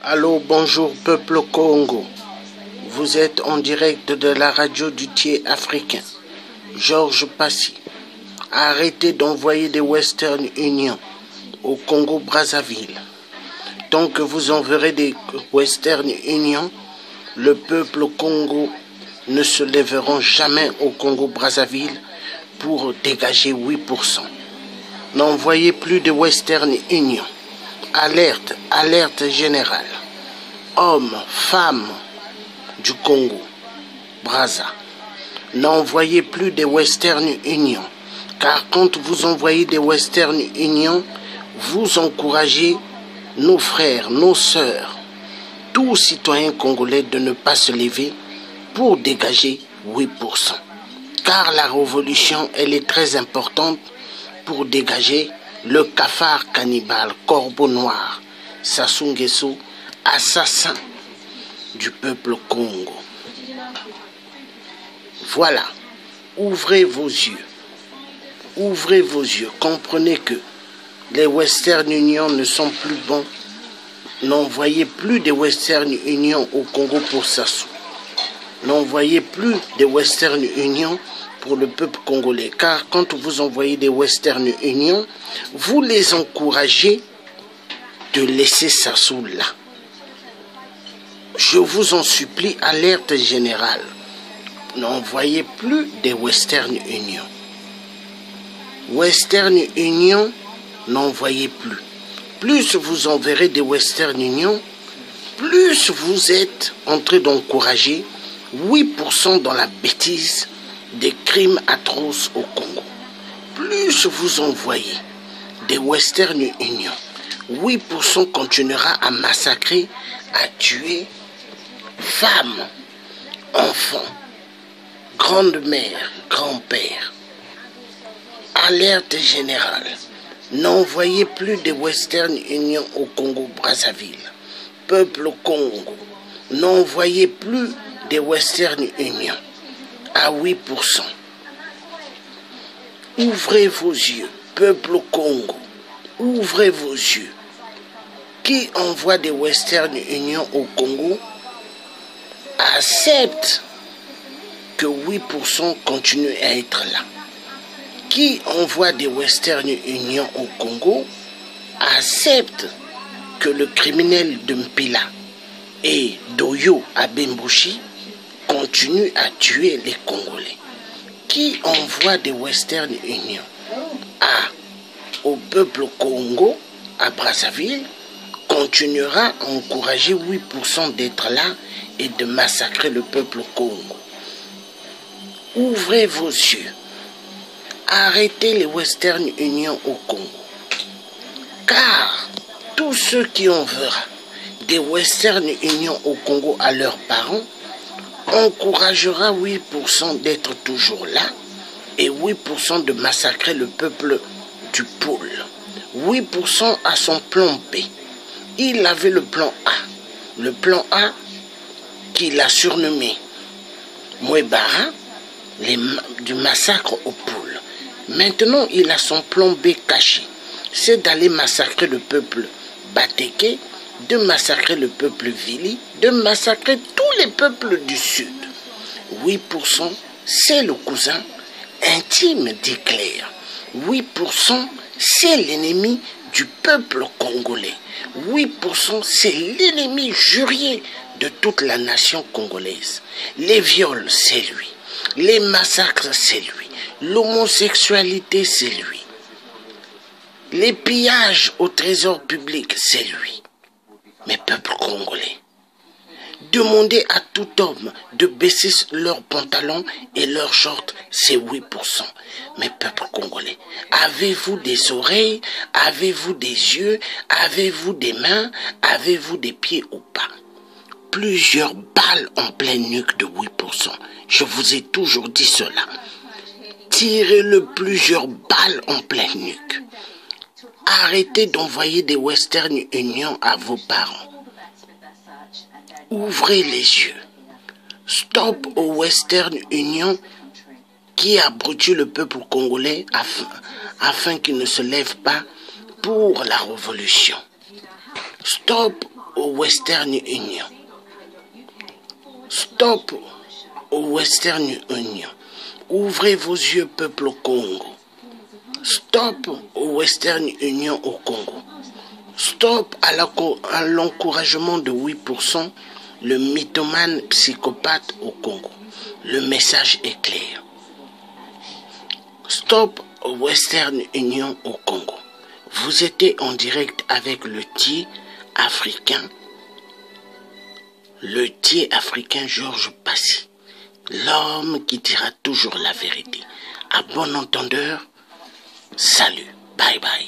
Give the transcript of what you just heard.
Allô, bonjour peuple Congo. Vous êtes en direct de la radio du Thier africain. Georges Passy. Arrêtez d'envoyer des Western Union au Congo-Brazzaville. Tant que vous enverrez des Western Union, le peuple Congo ne se lèveront jamais au Congo-Brazzaville pour dégager 8%. N'envoyez plus de Western Union. Alerte, alerte générale. Hommes, femmes du Congo, Brazza, n'envoyez plus de Western Union, car quand vous envoyez des Western Union, vous encouragez nos frères, nos sœurs, tous citoyens congolais de ne pas se lever pour dégager 8%. Car la révolution, elle est très importante pour dégager le cafard cannibale, corbeau noir, Sassou Nguesso, assassin du peuple Congo. Voilà, ouvrez vos yeux. Ouvrez vos yeux. Comprenez que les Western Union ne sont plus bons. N'envoyez plus de Western Union au Congo pour Sassou. N'envoyez plus de Western Union pour le peuple congolais. Car quand vous envoyez des Western Union, vous les encouragez de laisser Sassou là. Je vous en supplie, alerte générale. N'envoyez plus des Western Union. Western Union, n'envoyez plus. Plus vous enverrez des Western Union, plus vous êtes en train d'encourager 8% dans la bêtise des crimes atroces au Congo. Plus vous envoyez des Western Union, 8% continuera à massacrer, à tuer femmes, enfants, grande-mère, grand-père. Alerte générale. N'envoyez plus de Western Union au Congo-Brazzaville. Peuple Congo, n'envoyez plus de Western Union à 8%. Ouvrez vos yeux, peuple Congo. Ouvrez vos yeux. Qui envoie des Western Union au Congo accepte que 8% continue à être là. Qui envoie des Western Union au Congo accepte que le criminel de Mpila et Doyo Abembushi continue à tuer les Congolais. Qui envoie des Western Union au peuple Congo, à Brazzaville, continuera à encourager 8% d'être là et de massacrer le peuple Congo. Ouvrez vos yeux. Arrêtez les Western Union au Congo. Car tous ceux qui enverront des Western Union au Congo à leurs parents encouragera 8% d'être toujours là et 8% de massacrer le peuple du pôle. 8% à son plan B. Il avait le plan A. Le plan A qu'il a surnommé Mouebara, du massacre au pôle. Maintenant, il a son plan B caché. C'est d'aller massacrer le peuple Bateke, de massacrer le peuple Vili, de massacrer tous les peuples du Sud. 8%, c'est le cousin intime d'Hitler. 8%, c'est l'ennemi du peuple congolais. 8%, c'est l'ennemi jurier de toute la nation congolaise. Les viols, c'est lui. Les massacres, c'est lui. L'homosexualité, c'est lui. Les pillages au trésor public, c'est lui. Mais peuple congolais, demandez à tout homme de baisser leurs pantalons et leurs shorts, c'est 8%. Mais peuple congolais, avez-vous des oreilles? Avez-vous des yeux? Avez-vous des mains? Avez-vous des pieds ou pas? Plusieurs balles en pleine nuque de 8%. Je vous ai toujours dit cela. Tirez-le plusieurs balles en pleine nuque. Arrêtez d'envoyer des Western Union à vos parents. Ouvrez les yeux. Stop aux Western Union qui abrutit le peuple congolais afin qu'il ne se lève pas pour la révolution. Stop au Western Union. Stop au Western Union. Ouvrez vos yeux, peuple au Congo. Stop au Western Union au Congo. Stop à l'encouragement de 8%, le mythomane psychopathe au Congo. Le message est clair. Stop au Western Union au Congo. Vous étiez en direct avec le Thier africain Georges Passy, l'homme qui dira toujours la vérité. À bon entendeur, salut, bye bye.